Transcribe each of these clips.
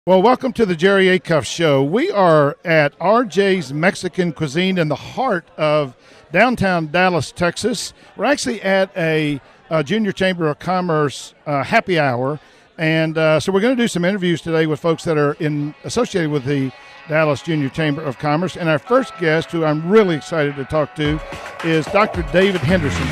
Well, welcome to the Jerry Acuff Show. We are at RJ's Mexican Cuisine in the heart of downtown Dallas, Texas. We're actually at a Junior Chamber of Commerce happy hour, and so we're going to do some interviews today with folks that are associated with the Dallas Junior Chamber of Commerce. And our first guest, who I'm really excited to talk to, is Dr. David Henderson.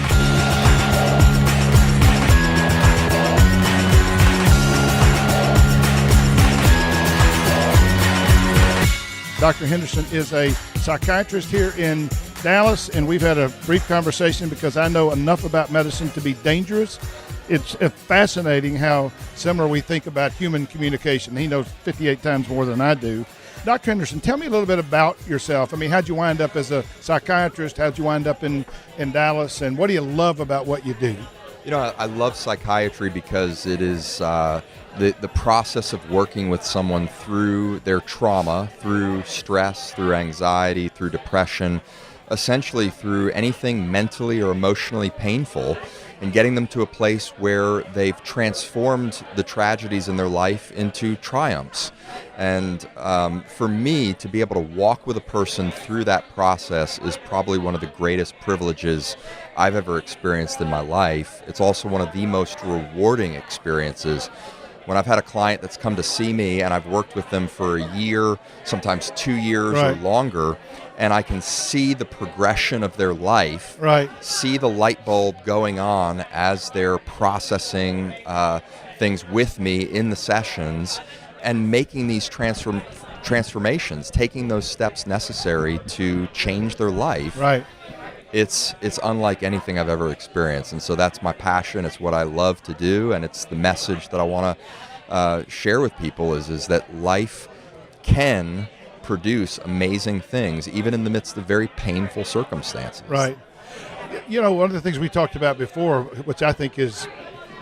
Dr. Henderson is a psychiatrist here in Dallas, and we've had a brief conversation because I know enough about medicine to be dangerous. It's fascinating how similar we think about human communication. He knows 58 times more than I do. Dr. Henderson, tell me a little bit about yourself. I mean, how'd you wind up as a psychiatrist? How'd you wind up in Dallas? And what do you love about what you do? You know, I love psychiatry because it is the process of working with someone through their trauma, through stress, through anxiety, through depression, essentially through anything mentally or emotionally painful, and getting them to a place where they've transformed the tragedies in their life into triumphs. And for me, to be able to walk with a person through that process is probably one of the greatest privileges I've ever experienced in my life. It's also one of the most rewarding experiences. When I've had a client that's come to see me and I've worked with them for a year, sometimes 2 years or longer, and I can see the progression of their life, see the light bulb going on as they're processing things with me in the sessions and making these transformations, taking those steps necessary to change their life. It's unlike anything I've ever experienced, and so that's my passion. It's what I love to do, and it's the message that I want to share with people is that life can produce amazing things, even in the midst of very painful circumstances. Right. You know, one of the things we talked about before, which I think is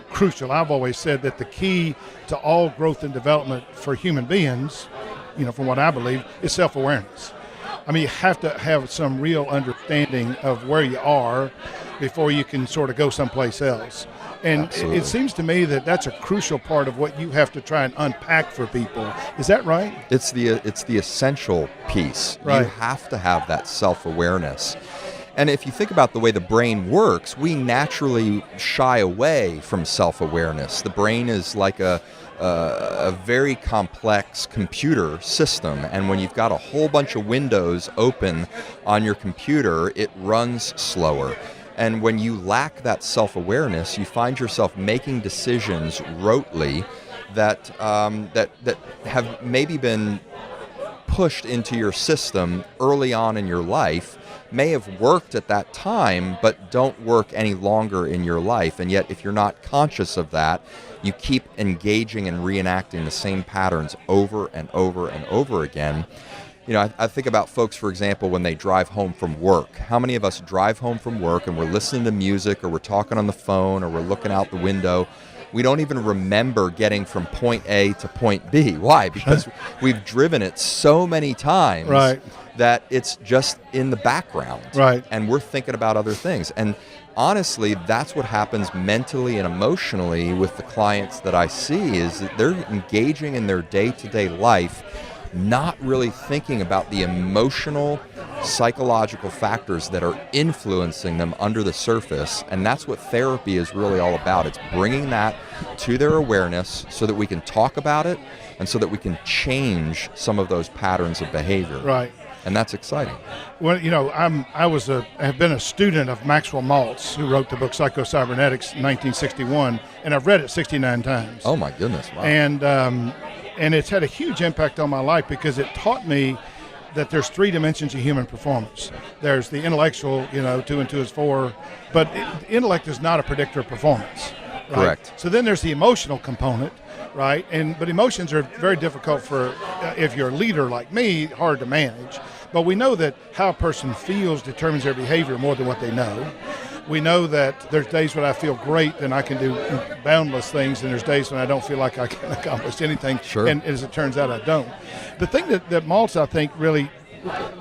crucial, I've always said that the key to all growth and development for human beings, you know, from what I believe, is self-awareness. I mean, you have to have some real understanding of where you are before you can sort of go someplace else. And it seems to me that that's a crucial part of what you have to try and unpack for people. Is that right? It's the essential piece. You have to have that self-awareness. And if you think about the way the brain works, we naturally shy away from self-awareness. The brain is like a very complex computer system, and when you've got a whole bunch of windows open on your computer, it runs slower. And when you lack that self-awareness, you find yourself making decisions rotely that have maybe been pushed into your system early on in your life, may have worked at that time, but don't work any longer in your life. And yet, if you're not conscious of that, you keep engaging and reenacting the same patterns over and over and over again. You know, I think about folks, for example, when they drive home from work. How many of us drive home from work and we're listening to music, or we're talking on the phone, or we're looking out the window? We don't even remember getting from point A to point B. Why? Because we've driven it so many times that it's just in the background. And we're thinking about other things. And honestly, that's what happens mentally and emotionally with the clients that I see, is that they're engaging in their day-to-day life, not really thinking about the emotional, psychological factors that are influencing them under the surface. And that's what therapy is really all about. It's bringing that to their awareness so that we can talk about it and so that we can change some of those patterns of behavior. And that's exciting. Well, you know, I have been a student of Maxwell Maltz, who wrote the book Psycho-Cybernetics in 1961, and I've read it 69 times. Oh my goodness! Wow. And it's had a huge impact on my life because it taught me that there's 3 dimensions of human performance. There's the intellectual, you know, 2 and 2 is 4, but intellect is not a predictor of performance. Correct. So then there's the emotional component, but emotions are very difficult for, if you're a leader like me, hard to manage. But we know that how a person feels determines their behavior more than what they know. We know that there's days when I feel great and I can do boundless things, and there's days when I don't feel like I can accomplish anything. And as it turns out, I don't. The thing that Maltz, I think, really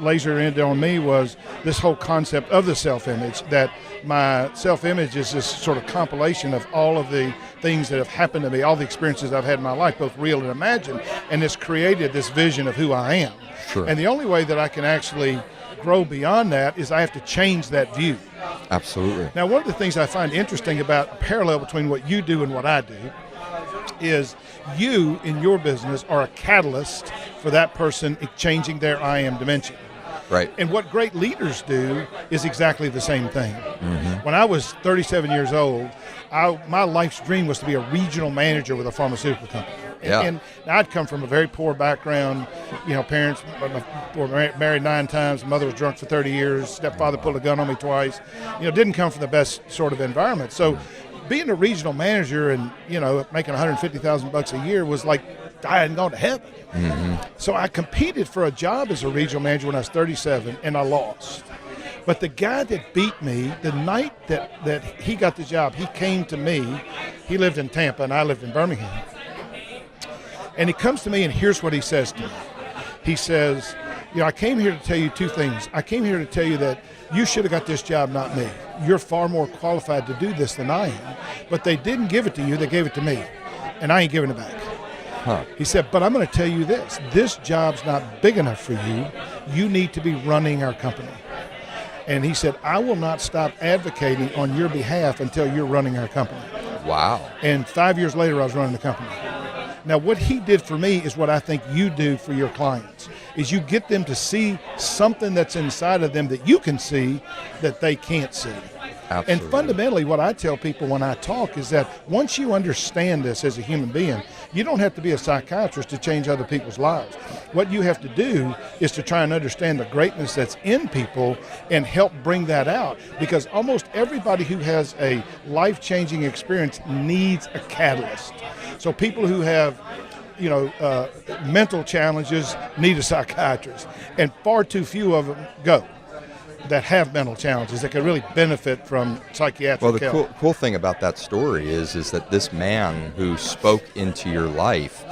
laser in on me was this whole concept of the self-image, that my self-image is this sort of compilation of all of the things that have happened to me, all the experiences I've had in my life, both real and imagined, and it's created this vision of who I am. Sure. And the only way that I can actually grow beyond that is I have to change that view. Absolutely. Now, one of the things I find interesting about a parallel between what you do and what I do is you in your business are a catalyst for that person changing their I am dimension. Right. And what great leaders do is exactly the same thing. Mm-hmm. When I was 37 years old, my life's dream was to be a regional manager with a pharmaceutical company. Yeah. And I'd come from a very poor background. Parents were married 9 times. Mother was drunk for 30 years. Stepfather pulled a gun on me twice. Didn't come from the best sort of environment. So being a regional manager and, making $150,000 a year was like I hadn't gone to heaven. Mm-hmm. So I competed for a job as a regional manager when I was 37, and I lost. But the guy that beat me, the night that he got the job, he came to me. He lived in Tampa, and I lived in Birmingham. And he comes to me, and here's what he says to me. He says, I came here to tell you 2 things. I came here to tell you that you should have got this job, not me. You're far more qualified to do this than I am. But they didn't give it to you. They gave it to me. And I ain't giving it back. Huh. He said, but I'm going to tell you this. This job's not big enough for you. You need to be running our company. And he said, I will not stop advocating on your behalf until you're running our company. Wow. And 5 years later, I was running the company. Now, what he did for me is what I think you do for your clients, is you get them to see something that's inside of them that you can see that they can't see. Absolutely. And fundamentally, what I tell people when I talk is that once you understand this as a human being, you don't have to be a psychiatrist to change other people's lives. What you have to do is to try and understand the greatness that's in people and help bring that out, because almost everybody who has a life-changing experience needs a catalyst. So people who have mental challenges need a psychiatrist, and far too few of them that have mental challenges that can really benefit from psychiatric help. help. Well, the cool thing about that story is that this man who spoke into your life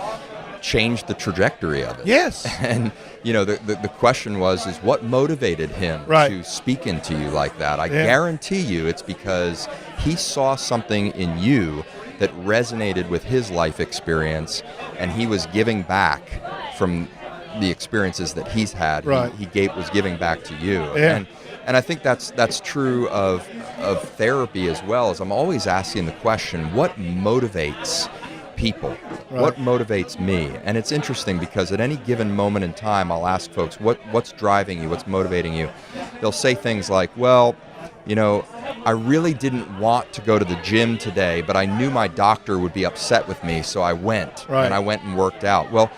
changed the trajectory of it. Yes. And the question is what motivated him to speak into you like that? I guarantee you it's because he saw something in you that resonated with his life experience, and he was giving back from the experiences that he's had. Right. He was giving back to you. Yeah. And I think that's true of therapy as well. As I'm always asking the question, what motivates people? Right. What motivates me? And it's interesting because at any given moment in time, I'll ask folks, what's driving you? What's motivating you? They'll say things like, well, I really didn't want to go to the gym today, but I knew my doctor would be upset with me, so I went. Right. And I went and worked out. Well,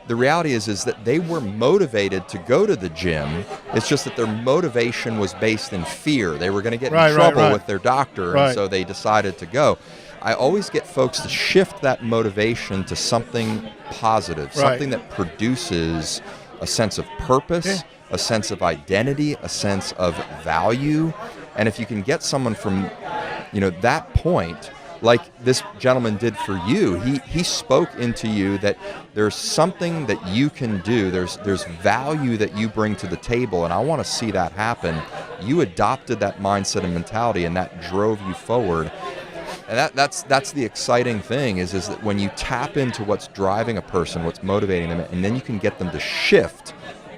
the reality is that they were motivated to go to the gym. It's just that their motivation was based in fear. They were going to get in trouble with their doctor, and so they decided to go. I always get folks to shift that motivation to something positive, something that produces a sense of purpose, a sense of identity, a sense of value. And if you can get someone from, that point, like this gentleman did for you, he spoke into you that there's something that you can do. There's value that you bring to the table, and I want to see that happen. You adopted that mindset and mentality, and that drove you forward. And that's the exciting thing is that when you tap into what's driving a person, what's motivating them, and then you can get them to shift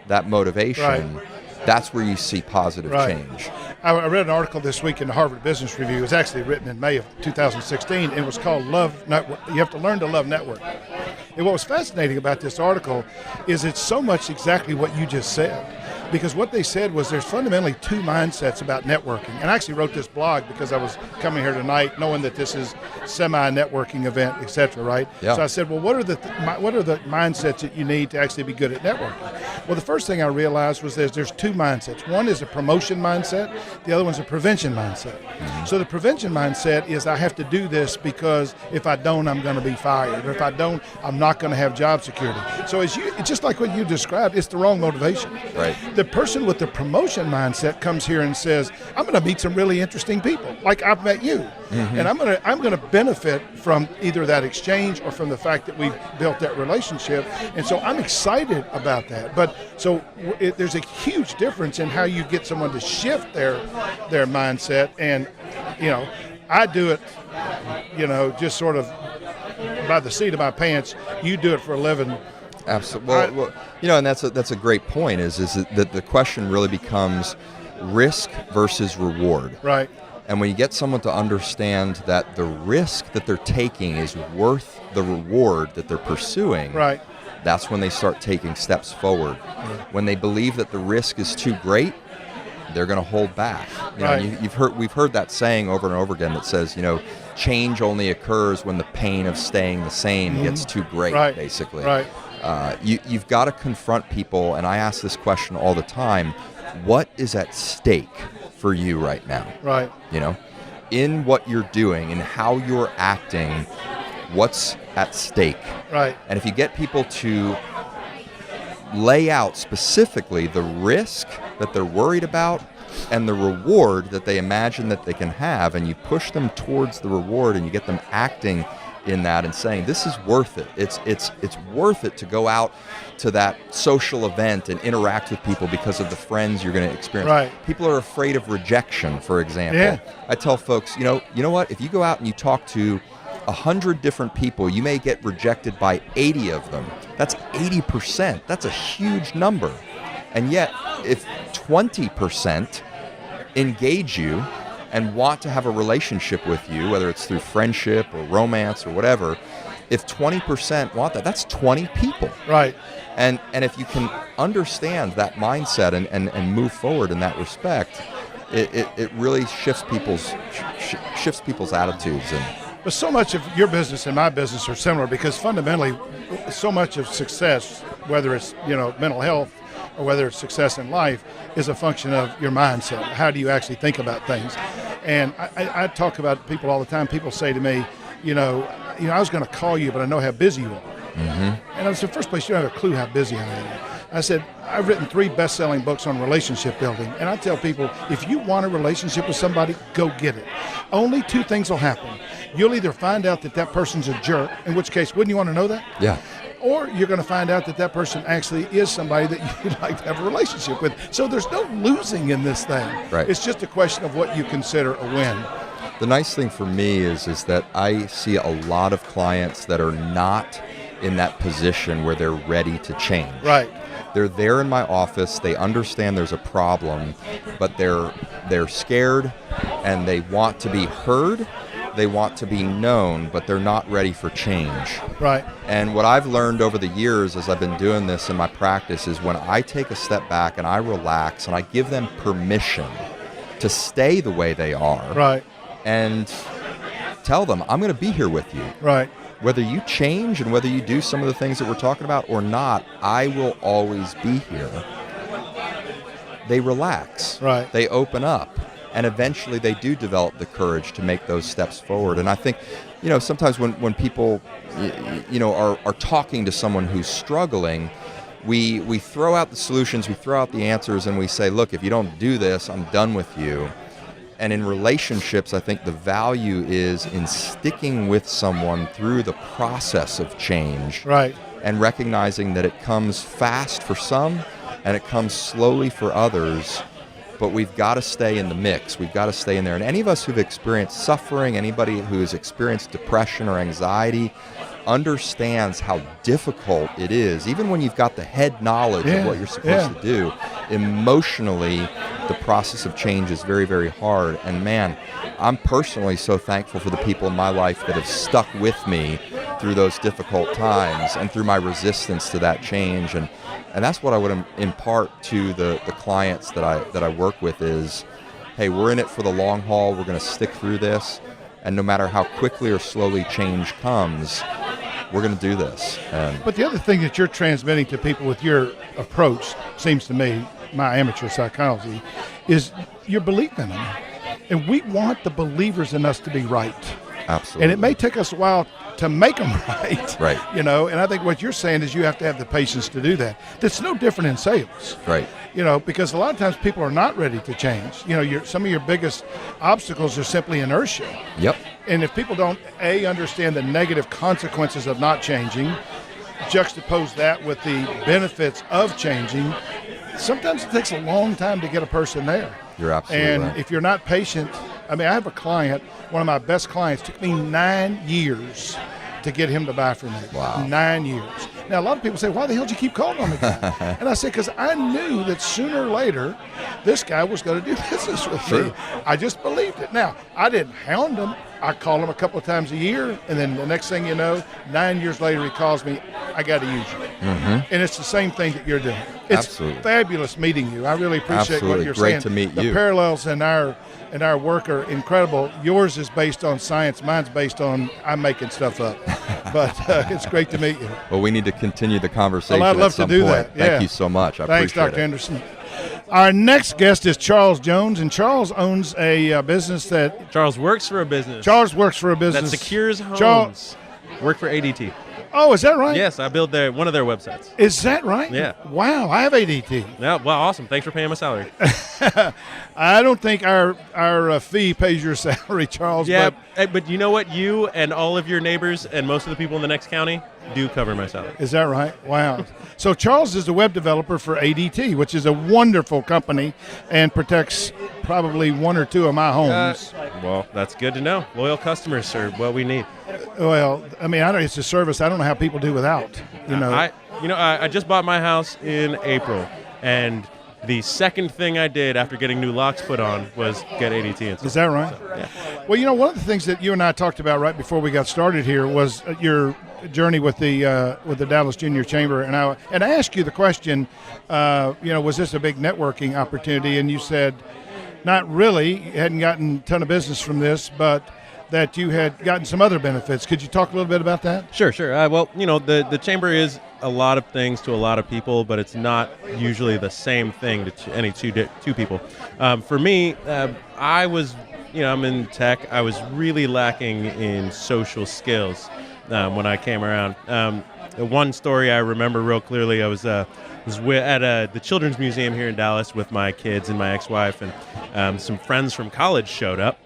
that motivation, that's where you see positive change. I read an article this week in the Harvard Business Review. It was actually written in May of 2016, and it was called Love Network. You have to learn to love network. And what was fascinating about this article is it's so much exactly what you just said. Because what they said was there's fundamentally 2 mindsets about networking. And I actually wrote this blog because I was coming here tonight knowing that this is semi-networking event, et cetera, right? Yeah. So I said, well, what are the mindsets that you need to actually be good at networking? Well, the first thing I realized was there's 2 mindsets. One is a promotion mindset. The other one's a prevention mindset. Mm-hmm. So the prevention mindset is I have to do this because if I don't, I'm going to be fired. Or if I don't, I'm not going to have job security. So just like what you described, it's the wrong motivation. Right. The person with the promotion mindset comes here and says, I'm going to meet some really interesting people, like I've met you. Mm-hmm. And I'm going to benefit from either that exchange or from the fact that we've built that relationship. And so I'm excited about that. But But so there's a huge difference in how you get someone to shift their mindset. And, I do it, just sort of by the seat of my pants. You do it for a living. Absolutely. Well, and that's a great point. Is that the question really becomes risk versus reward. Right. And when you get someone to understand that the risk that they're taking is worth the reward that they're pursuing, right, that's when they start taking steps forward. When they believe that the risk is too great, they're going to hold back. We've heard that saying over and over again that says, change only occurs when the pain of staying the same gets too great, basically. Right. You've got to confront people, and I ask this question all the time: what is at stake for you right now? Right. In what you're doing and how you're acting, what's at stake? Right. And if you get people to lay out specifically the risk that they're worried about and the reward that they imagine that they can have, and you push them towards the reward and you get them acting in that and saying, this is worth it. It's worth it to go out to that social event and interact with people because of the friends you're going to experience. Right. People are afraid of rejection, for example. Yeah. I tell folks, you know what? If you go out and you talk to 100 different people, you may get rejected by 80 of them. That's 80%. That's a huge number. And yet, if 20% engage you and want to have a relationship with you, whether it's through friendship or romance or whatever, if 20% want that, that's 20 people. Right. And if you can understand that mindset and move forward in that respect, it really shifts people's attitudes. But so much of your business and my business are similar, because fundamentally, so much of success, whether it's mental health or whether it's success in life, is a function of your mindset. How do you actually think about things? And I talk about people all the time. People say to me, I was going to call you, but I know how busy you are. Mm-hmm. And I said, first place, you don't have a clue how busy I am. I said, I've written 3 best-selling books on relationship building, and I tell people, if you want a relationship with somebody, go get it. Only 2 things will happen. You'll either find out that person's a jerk, in which case, wouldn't you want to know that? Yeah. Or you're going to find out that person actually is somebody that you'd like to have a relationship with. So there's no losing in this thing. Right. It's just a question of what you consider a win. The nice thing for me is that I see a lot of clients that are not in that position where they're ready to change. Right. They're there in my office, they understand there's a problem, but they're scared and they want to be heard, they want to be known, but they're not ready for change. Right. And what I've learned over the years as I've been doing this in my practice is when I take a step back and I relax and I give them permission to stay the way they are. Right. And tell them, I'm going to be here with you. Right. Whether you change and whether you do some of the things that we're talking about or not, I will always be here. They relax. Right. They open up. And eventually they do develop the courage to make those steps forward. And I think, sometimes when people, are talking to someone who's struggling, we throw out the solutions, we throw out the answers, and we say, look, if you don't do this, I'm done with you. And in relationships, I think the value is in sticking with someone through the process of change. Right. And recognizing that it comes fast for some and it comes slowly for others. But we've got to stay in the mix. We've got to stay in there. And any of us who've experienced suffering, anybody who has experienced depression or anxiety, understands how difficult it is, even when you've got the head knowledge of what you're supposed to do. Emotionally, the process of change is very, very hard. And man, I'm personally so thankful for the people in my life that have stuck with me through those difficult times and through my resistance to that change. And that's what I would impart to the clients that I work with is, hey, we're in it for the long haul. We're going to stick through this. And no matter how quickly or slowly change comes, we're going to do this. But the other thing that you're transmitting to people with your approach, seems to me, my amateur psychology, is your belief in them. And we want the believers in us to be right. Absolutely. And it may take us a while to make them right. Right. And I think what you're saying is you have to have the patience to do that. That's no different in sales. Right. Because a lot of times people are not ready to change. Some of your biggest obstacles are simply inertia. Yep. And if people don't, understand the negative consequences of not changing, juxtapose that with the benefits of changing, sometimes it takes a long time to get a person there. You're absolutely and right. if you're not patient, I mean, I have a client, one of my best clients, took me 9 years to get him to buy from me. Wow. 9 years. Now, a lot of people say, why the hell did you keep calling on the guy? And I said, because I knew that sooner or later, this guy was going to do business with me. I just believed it. Now, I didn't hound him. I call him a couple of times a year, and then the next thing you know, 9 years later, he calls me, I got to use you. Mm-hmm. And it's the same thing that you're doing. It's Absolutely. fabulous meeting you. I really appreciate what you're Great saying. to meet the you. parallels in our work are incredible. Yours is based on science. Mine's based on I'm making stuff up. But it's great to meet you. Well, we need to continue the conversation Well, I'd love at some to do point. that. Yeah. Thank you so much. I Thanks, appreciate Dr. it. Henderson. Our next guest is Charles Jones, and Charles owns a business that Charles works for a business. Charles works for a business that secures homes. Charles, Work for ADT. oh, is that right? Yes, I build one of their websites. Is that right? Yeah. Wow, I have ADT. Yeah, well, awesome. Thanks for paying my salary. I don't think our fee pays your salary, Charles. Yeah, But but you know what? You and all of your neighbors and most of the people in the next county do cover my salary. is that right? Wow. So Charles is the web developer for ADT, which is a wonderful company and protects probably one or two of my homes. Well, that's good to know. Loyal customers are what we need. Well, I mean, I know it's a service I don't know how people do without. You know, I just bought my house in April, and the second thing I did after getting new locks put on was get ADT installed. is that right? So, yeah. Well, you know, one of the things that you and I talked about right before we got started here was your journey with the Dallas Junior Chamber, and I asked you the question, was this a big networking opportunity? And you said, not really. You hadn't gotten a ton of business from this, but that you had gotten some other benefits. Could you talk a little bit about that? Sure. Well, the chamber is a lot of things to a lot of people, but it's not usually the same thing to any two people. For me, I was, I'm in tech. I was really lacking in social skills when I came around. The one story I remember real clearly, I was at the Children's Museum here in Dallas with my kids and my ex-wife, and some friends from college showed up.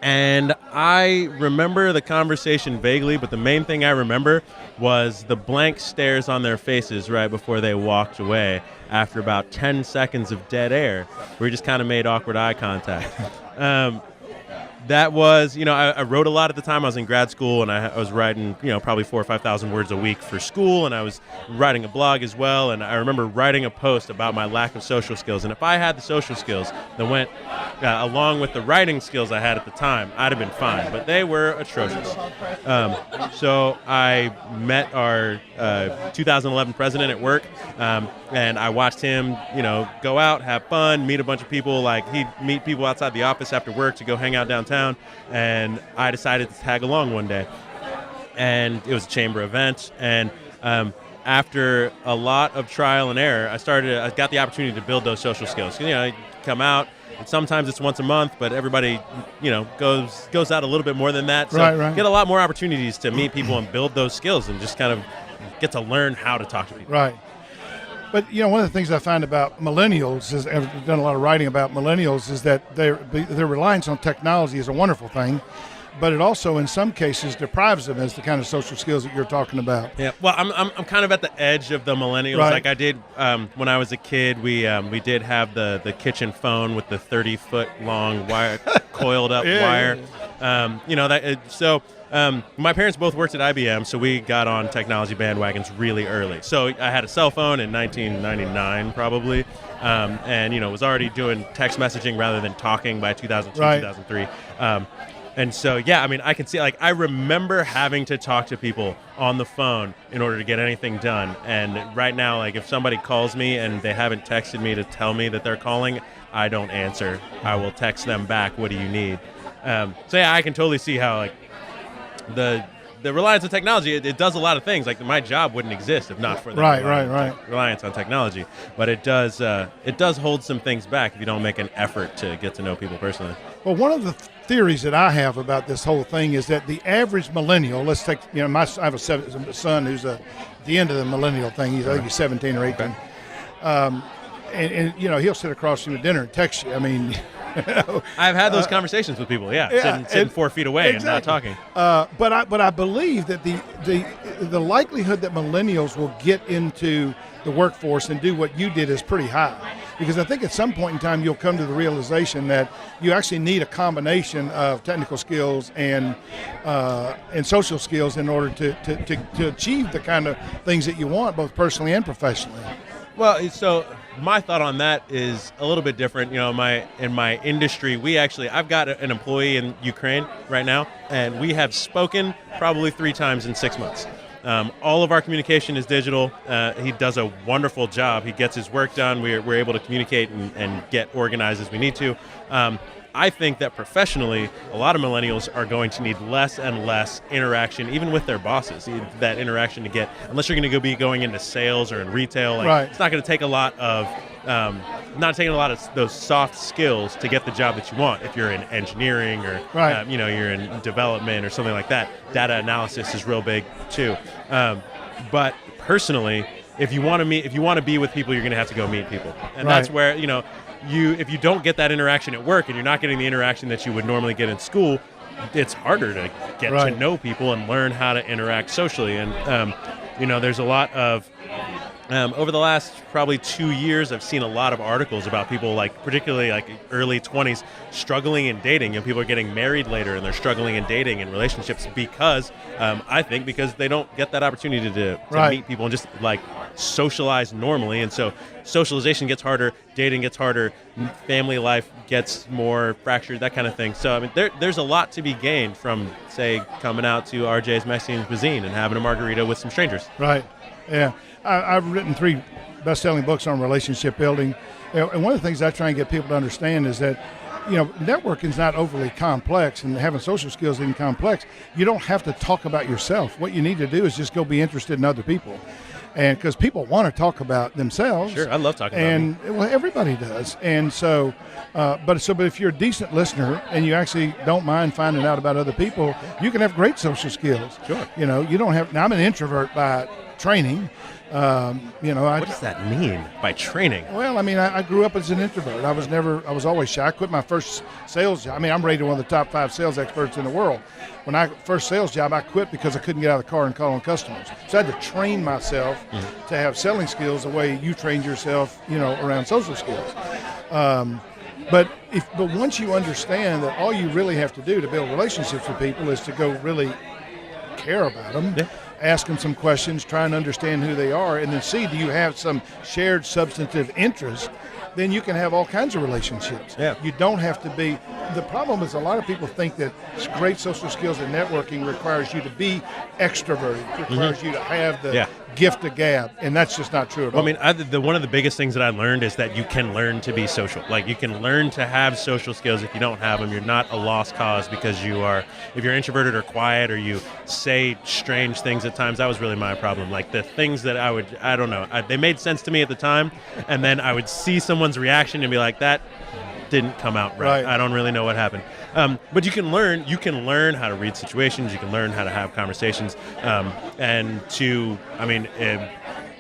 And I remember the conversation vaguely, but the main thing I remember was the blank stares on their faces right before they walked away after about 10 seconds of dead air. We just kind of made awkward eye contact. That was, I wrote a lot at the time. I was in grad school, and I was writing, probably 4,000 or 5,000 words a week for school, and I was writing a blog as well. And I remember writing a post about my lack of social skills. And if I had the social skills that went along with the writing skills I had at the time, I'd have been fine. But they were atrocious. So I met our 2011 president at work, and I watched him, go out, have fun, meet a bunch of people. Like, he'd meet people outside the office after work to go hang out downtown. And I decided to tag along one day, and it was a chamber event. And after a lot of trial and error, I got the opportunity to build those social skills. I come out, and sometimes it's once a month, but everybody, goes out a little bit more than that. So right. Get a lot more opportunities to meet people and build those skills, and just kind of get to learn how to talk to people. Right. But, one of the things I find about millennials is, and I've done a lot of writing about millennials, is that their reliance on technology is a wonderful thing, but it also, in some cases, deprives them as the kind of social skills that you're talking about. Yeah, well, I'm kind of at the edge of the millennials. Right. Like I did when I was a kid. We did have the kitchen phone with the 30-foot long wire, coiled up wire. My parents both worked at IBM, so we got on technology bandwagons really early. So I had a cell phone in 1999, probably, and was already doing text messaging rather than talking by 2002, right. 2003. And so, I can see, I remember having to talk to people on the phone in order to get anything done. And right now, if somebody calls me and they haven't texted me to tell me that they're calling, I don't answer. I will text them back, what do you need? I can totally see how, the reliance on technology, it does a lot of things. My job wouldn't exist if not for the reliance on technology. But it does hold some things back if you don't make an effort to get to know people personally. Well, one of the theories that I have about this whole thing is that the average millennial, let's take, I have a son who's at the end of the millennial thing. I think he's 17 or 18. Okay. And he'll sit across from you at dinner and text you. I mean, I've had those conversations with people. Sitting 4 feet away and not talking. But I believe that the likelihood that millennials will get into the workforce and do what you did is pretty high, because I think at some point in time you'll come to the realization that you actually need a combination of technical skills and social skills in order to achieve the kind of things that you want, both personally and professionally. Well, so my thought on that is a little bit different. You know, in my industry, I've got an employee in Ukraine right now, and we have spoken probably 3 times in 6 months. All of our communication is digital. He does a wonderful job. He gets his work done. We're able to communicate and get organized as we need to. I think that professionally, a lot of millennials are going to need less and less interaction, even with their bosses. That interaction to get, unless you're going to be going into sales or in retail, It's not going to take a lot of, those soft skills to get the job that you want. If you're in engineering or you're in development or something like that, data analysis is real big too. But personally, if you want to be with people, you're going to have to go meet people, and that's where if you don't get that interaction at work and you're not getting the interaction that you would normally get in school, it's harder to get to know people and learn how to interact socially. And there's a lot of over the last probably 2 years, I've seen a lot of articles about people, particularly early 20s, struggling in dating, and people are getting married later and they're struggling in dating and relationships because they don't get that opportunity to meet people and just socialize normally. And so socialization gets harder, dating gets harder, family life gets more fractured, that kind of thing. So there's a lot to be gained from, say, coming out to RJ's Mexican Cuisine and having a margarita with some strangers. Right. Yeah. I've written 3 best-selling books on relationship building, and one of the things I try and get people to understand is that networking is not overly complex, and having social skills isn't complex. You don't have to talk about yourself. What you need to do is just go be interested in other people. And because people want to talk about themselves. Sure, I love talking about me. Well, everybody does. And so, but if you're a decent listener and you actually don't mind finding out about other people, you can have great social skills. Sure. You don't have. Now, I'm an introvert by training. What does that mean by training? Well, I grew up as an introvert. I was always shy. I quit my first sales job. I'm rated one of the top 5 sales experts in the world. When first sales job, I quit because I couldn't get out of the car and call on customers. So I had to train myself to have selling skills the way you trained yourself, around social skills. But once you understand that all you really have to do to build relationships with people is to go really care about them. Yeah. Ask them some questions, try and understand who they are, and then see, do you have some shared substantive interest? Then you can have all kinds of relationships. Yeah. You don't have to be. The problem is a lot of people think that great social skills and networking requires you to be extroverted, requires you to have the gift of gab, and that's just not true at all. One of the biggest things that I learned is that you can learn to be social. You can learn to have social skills. If you don't have them, you're not a lost cause because if you're introverted or quiet or you say strange things at times. That was really my problem. The things that I don't know, they made sense to me at the time, and then I would see someone's reaction and be like, that didn't come out right. I don't really know what happened. But you can learn how to read situations. You can learn how to have conversations,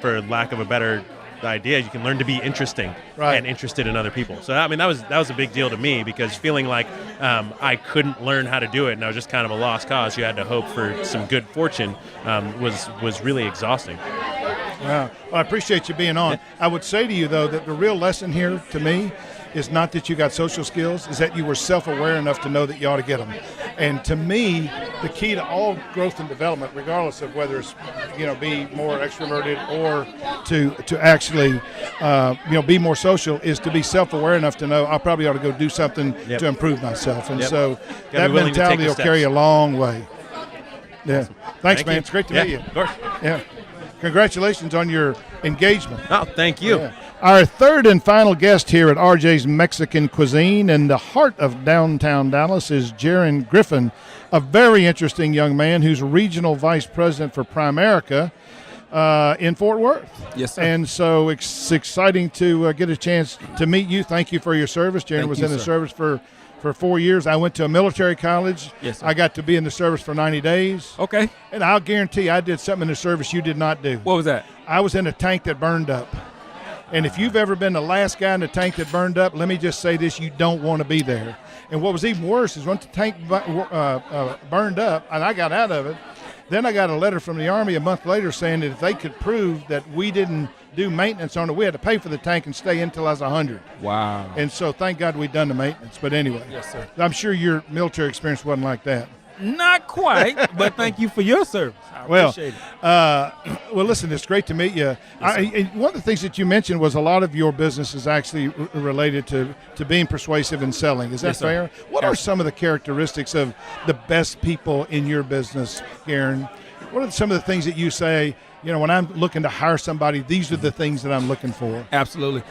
for lack of a better idea, you can learn to be interesting and interested in other people. So that was a big deal to me, because feeling like I couldn't learn how to do it and I was just kind of a lost cause. You had to hope for some good fortune was really exhausting. Wow. Well, I appreciate you being on. Yeah. I would say to you, though, that the real lesson here to me is not that you got social skills, is that you were self-aware enough to know that you ought to get them. And to me, the key to all growth and development, regardless of whether it's, be more extroverted or to actually, be more social, is to be self-aware enough to know I probably ought to go do something to improve myself. And so that mentality will carry a long way. Yeah. Awesome. Thanks, man. It's great to meet you. Of course. Yeah. Congratulations on your engagement. Oh, thank you. Yeah. Our third and final guest here at RJ's Mexican Cuisine in the heart of downtown Dallas is Gerren Griffin, a very interesting young man who's regional vice president for Primerica in Fort Worth. Yes, sir. And so it's exciting to get a chance to meet you. Thank you for your service. Gerren was in the service for 4 years. I went to a military college. Yes, sir. I got to be in the service for 90 days. Okay. And I'll guarantee I did something in the service you did not do. What was that? I was in a tank that burned up. And if you've ever been the last guy in the tank that burned up, let me just say this, you don't want to be there. And what was even worse is once the tank burned up and I got out of it, then I got a letter from the Army a month later saying that if they could prove that we didn't do maintenance on it, we had to pay for the tank and stay until I was 100. Wow. And so thank God we'd done the maintenance. But anyway, yes, sir. I'm sure your military experience wasn't like that. Not quite, but thank you for your service. I appreciate it. Well, listen, it's great to meet you. Yes, one of the things that you mentioned was a lot of your business is actually related to being persuasive and selling. Is that Yes, sir. fair? What are some of the characteristics of the best people in your business, Gerren? What are some of the things that you say, when I'm looking to hire somebody, these are the things that I'm looking for? Absolutely.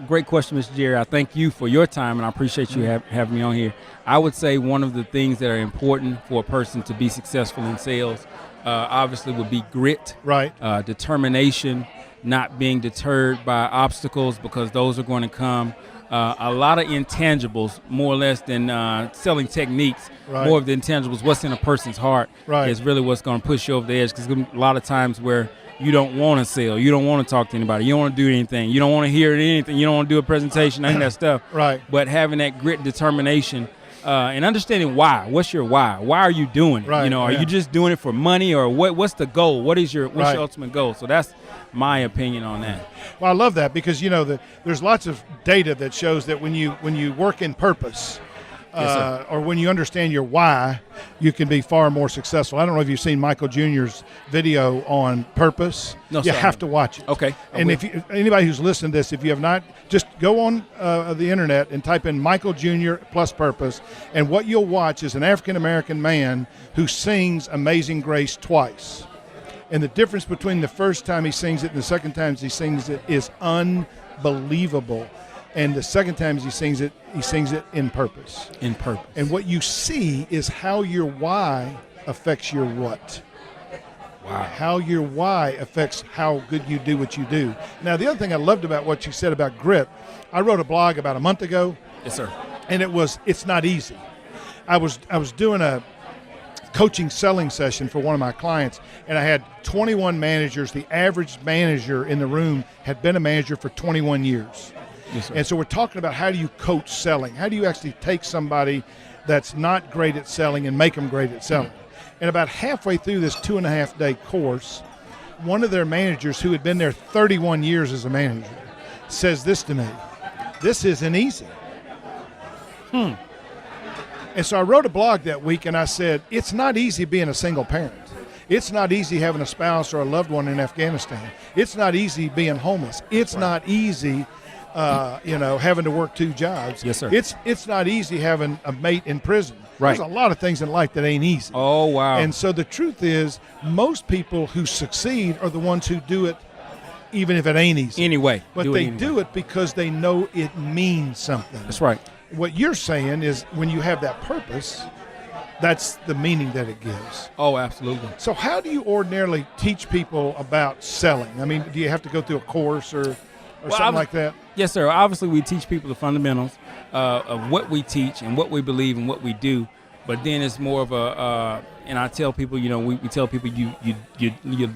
Great question, Mr. Jerry. I thank you for your time, and I appreciate you having me on here. I would say one of the things that are important for a person to be successful in sales obviously would be grit, right? Determination, not being deterred by obstacles, because those are going to come. A lot of intangibles, more or less than selling techniques. Right. More of the intangibles, what's in a person's heart, right, is really what's going to push you over the edge. Because a lot of times where you don't want to sell, you don't want to talk to anybody, you don't want to do anything, you don't want to hear anything, you don't want to do a presentation, any of that stuff. Right. But having that grit, determination, and understanding why. What's your why? Why are you doing it? Right. Are you just doing it for money, or what's the goal? What's your ultimate goal? So that's my opinion on that. Well, I love that because there's lots of data that shows that when you work in purpose, Yes, or when you understand your why, you can be far more successful. I don't know if you've seen Michael Jr.'s video on purpose. No, you sir. have to watch it. Okay. And if anybody who's listening to this, if you have not, just go on the internet and type in Michael Jr. plus purpose, and what you'll watch is an African-American man who sings Amazing Grace twice. And the difference between the first time he sings it and the second time he sings it is unbelievable. And the second time he sings it in purpose. In purpose. And what you see is how your why affects your what. Wow. How your why affects how good you do what you do. Now, the other thing I loved about what you said about grit, I wrote a blog about a month ago. Yes, sir. And it's not easy. I was doing a coaching selling session for one of my clients, and I had 21 managers. The average manager in the room had been a manager for 21 years. Yes, sir. And so we're talking about how do you coach selling? How do you actually take somebody that's not great at selling and make them great at selling? And about halfway through this 2.5-day course, one of their managers who had been there 31 years as a manager says this to me: "This isn't easy." And so I wrote a blog that week and I said, it's not easy being a single parent. It's not easy having a spouse or a loved one in Afghanistan. It's not easy being homeless. It's not easy having to work 2 jobs. Yes, sir. It's not easy having a mate in prison. Right. There's a lot of things in life that ain't easy. Oh, wow. And so the truth is, most people who succeed are the ones who do it even if it ain't easy. Anyway. But they do it because they know it means something. That's right. What you're saying is when you have that purpose, that's the meaning that it gives. Oh, absolutely. So how do you ordinarily teach people about selling? I mean, do you have to go through a course or something like that? Yes, sir. Obviously, we teach people the fundamentals of what we teach and what we believe and what we do. But then it's more of and I tell people, we tell people you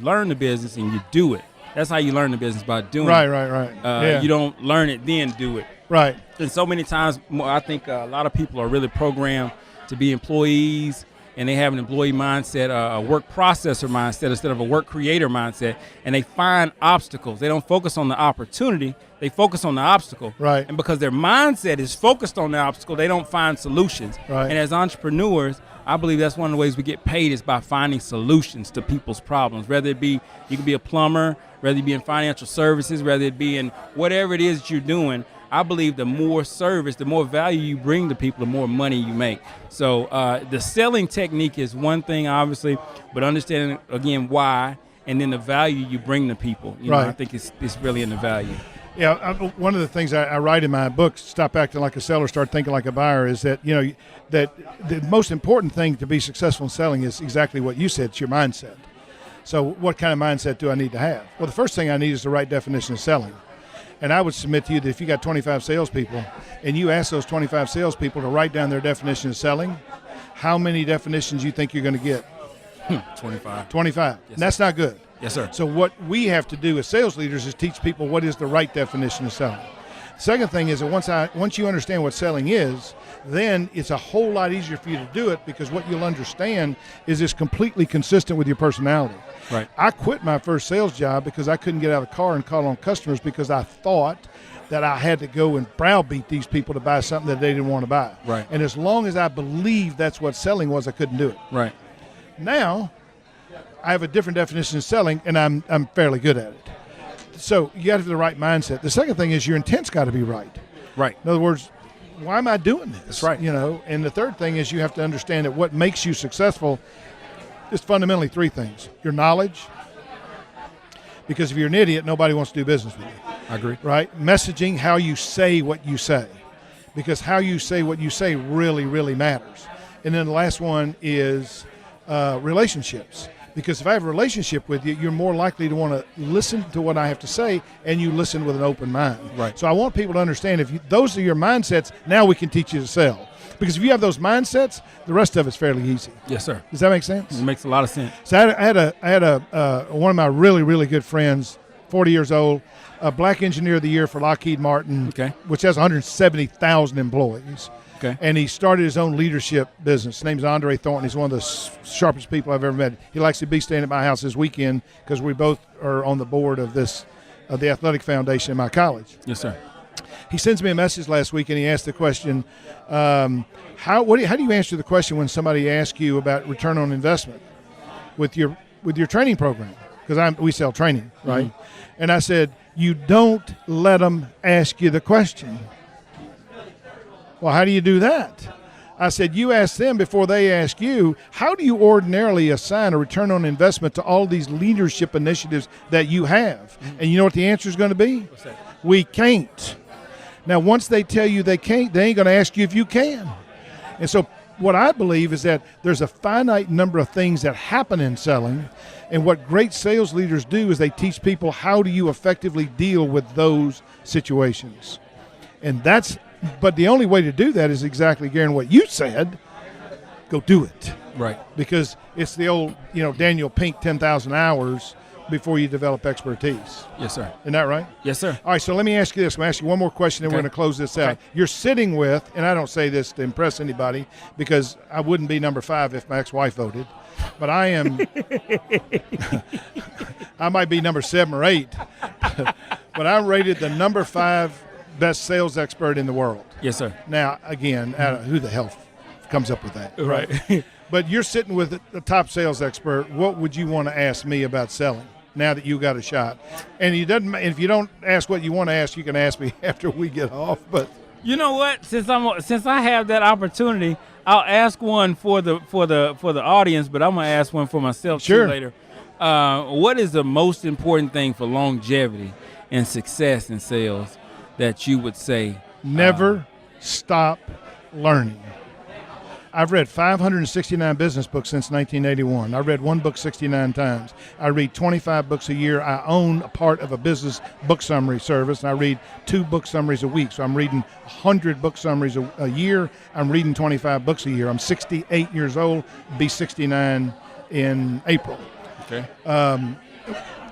learn the business and you do it. That's how you learn the business, by doing it. Right. You don't learn it, then do it. Right. And so many times, I think a lot of people are really programmed to be employees, and they have an employee mindset, a work processor mindset instead of a work creator mindset, and they find obstacles. They don't focus on the opportunity. They focus on the obstacle. Right. And because their mindset is focused on the obstacle, they don't find solutions. Right. And as entrepreneurs, I believe that's one of the ways we get paid is by finding solutions to people's problems, whether it be you can be a plumber, whether it be in financial services, whether it be in whatever it is that you're doing. I believe the more service, the more value you bring to people, the more money you make. So the selling technique is one thing, obviously, but understanding, again, why, and then the value you bring to people. I think it's really in the value. Yeah, one of the things I write in my book, Stop Acting Like a Seller, Start Thinking Like a Buyer, is that, that the most important thing to be successful in selling is exactly what you said. It's your mindset. So what kind of mindset do I need to have? Well, the first thing I need is the right definition of selling. And I would submit to you that if you got 25 salespeople and you ask those 25 salespeople to write down their definition of selling, how many definitions you think you're going to get? 25. 25. Yes, And that's not good. Yes, sir. So what we have to do as sales leaders is teach people what is the right definition of selling. Second thing is that once you understand what selling is, then it's a whole lot easier for you to do it, because what you'll understand is it's completely consistent with your personality. Right. I quit my first sales job because I couldn't get out of the car and call on customers, because I thought that I had to go and browbeat these people to buy something that they didn't want to buy. Right. And as long as I believed that's what selling was, I couldn't do it. Right. Now, I have a different definition of selling, and I'm fairly good at it. So you got to have the right mindset. The second thing is your intent's got to be right. Right. In other words, why am I doing this? That's right. You know, and the third thing is you have to understand that what makes you successful is fundamentally three things: your knowledge, because if you're an idiot, nobody wants to do business with you. I agree. Right? Messaging, how you say what you say, because how you say what you say really, really matters. And then the last one is relationships. Because if I have a relationship with you, you're more likely to want to listen to what I have to say, and you listen with an open mind. Right. So I want people to understand, if those are your mindsets, now we can teach you to sell. Because if you have those mindsets, the rest of it's fairly easy. Yes, sir. Does that make sense? It makes a lot of sense. So I had one of my really, really good friends, 40 years old, a Black Engineer of the Year for Lockheed Martin, Okay. which has 170,000 employees. Okay. And he started his own leadership business. His name's Andre Thornton. He's one of the sharpest people I've ever met. He likes to be staying at my house this weekend because we both are on the board of the athletic foundation in my college. Yes, sir. He sends me a message last week, and he asked the question, how do you answer the question when somebody asks you about return on investment with your training program? Because we sell training, right? Mm-hmm. And I said, you don't let them ask you the question. Well, how do you do that? I said, you ask them before they ask you, how do you ordinarily assign a return on investment to all these leadership initiatives that you have? Mm-hmm. And you know what the answer is going to be? What's that? We can't. Now, once they tell you they can't, they ain't going to ask you if you can. And so what I believe is that there's a finite number of things that happen in selling, and what great sales leaders do is they teach people how do you effectively deal with those situations. And but the only way to do that is exactly, Gerren, what you said. Go do it. Right. Because it's the old, Daniel Pink 10,000 hours before you develop expertise. Yes, sir. Isn't that right? Yes, sir. All right, so let me ask you this. I'm going to ask you one more question, and Okay. we're going to close this out. Okay. You're sitting with, and I don't say this to impress anybody because I wouldn't be number 5 if my ex-wife voted, but I am, I might be number 7 or 8, but I'm rated the number 5 best sales expert in the world. Yes, sir. Now, again, who the hell comes up with that? Right. But you're sitting with the top sales expert. What would you want to ask me about selling now that you got a shot? And if you don't ask what you want to ask, you can ask me after we get off. But you know what? Since I have that opportunity, I'll ask one for the audience, but I'm gonna ask one for myself Sure. too later. What is the most important thing for longevity and success in sales that you would say? Never stop learning. I've read 569 business books since 1981. I've read one book 69 times. I read 25 books a year. I own a part of a business book summary service, and I read 2 book summaries a week. So I'm reading 100 book summaries a year. I'm reading 25 books a year. I'm 68 years old, be 69 in April. Okay.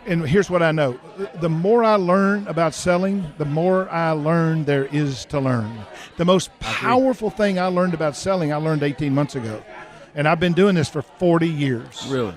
And here's what I know. The more I learn about selling, the more I learn there is to learn. The most powerful thing I learned about selling, I learned 18 months ago. And I've been doing this for 40 years. Really?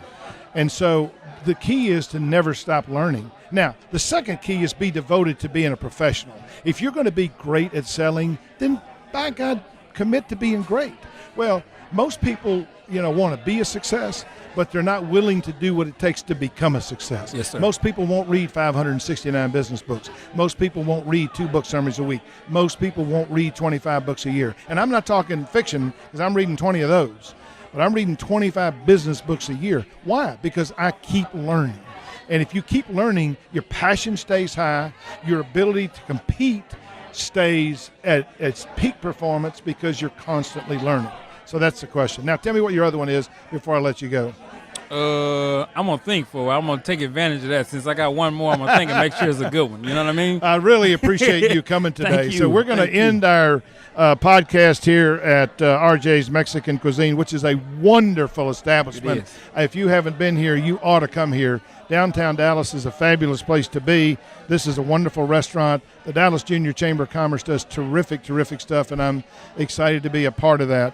And so the key is to never stop learning. Now, the second key is be devoted to being a professional. If you're going to be great at selling, then by God, commit to being great. Well, most people, want to be a success, but they're not willing to do what it takes to become a success. Yes, sir. Most people won't read 569 business books. Most people won't read 2 book summaries a week. Most people won't read 25 books a year. And I'm not talking fiction, because I'm reading 20 of those. But I'm reading 25 business books a year. Why? Because I keep learning. And if you keep learning, your passion stays high, your ability to compete stays at its peak performance because you're constantly learning. So that's the question. Now, tell me what your other one is before I let you go. I'm going to think for a while. I'm going to take advantage of that. Since I got one more, I'm going to think and make sure it's a good one. You know what I mean? I really appreciate you coming today. Thank you. So we're going to end our podcast here at RJ's Mexican Cuisine, which is a wonderful establishment. It is. If you haven't been here, you ought to come here. Downtown Dallas is a fabulous place to be. This is a wonderful restaurant. The Dallas Junior Chamber of Commerce does terrific stuff, and I'm excited to be a part of that.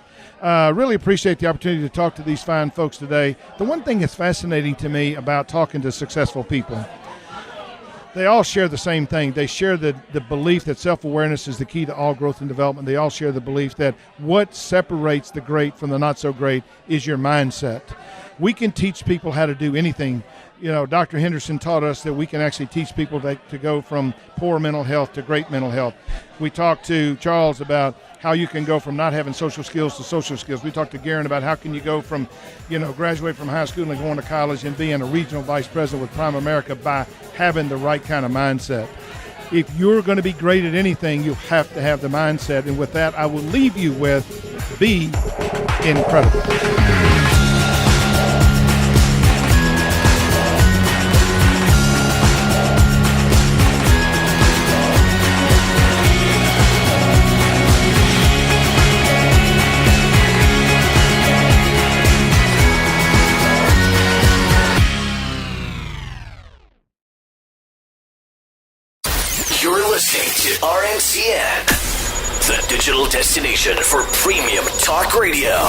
Really appreciate the opportunity to talk to these fine folks today. The one thing that's fascinating to me about talking to successful people, they all share the same thing. They share the belief that self-awareness is the key to all growth and development. They all share the belief that what separates the great from the not so great is your mindset. We can teach people how to do anything. You know, Dr. Henderson taught us that we can actually teach people to go from poor mental health to great mental health. We talked to Charles about how you can go from not having social skills to social skills. We talked to Gerren about how can you go from, graduate from high school and going to college and being a regional vice president with Prime America by having the right kind of mindset. If you're going to be great at anything, you have to have the mindset. And with that, I will leave you with be incredible. Listening to RMCN, the digital destination for premium talk radio.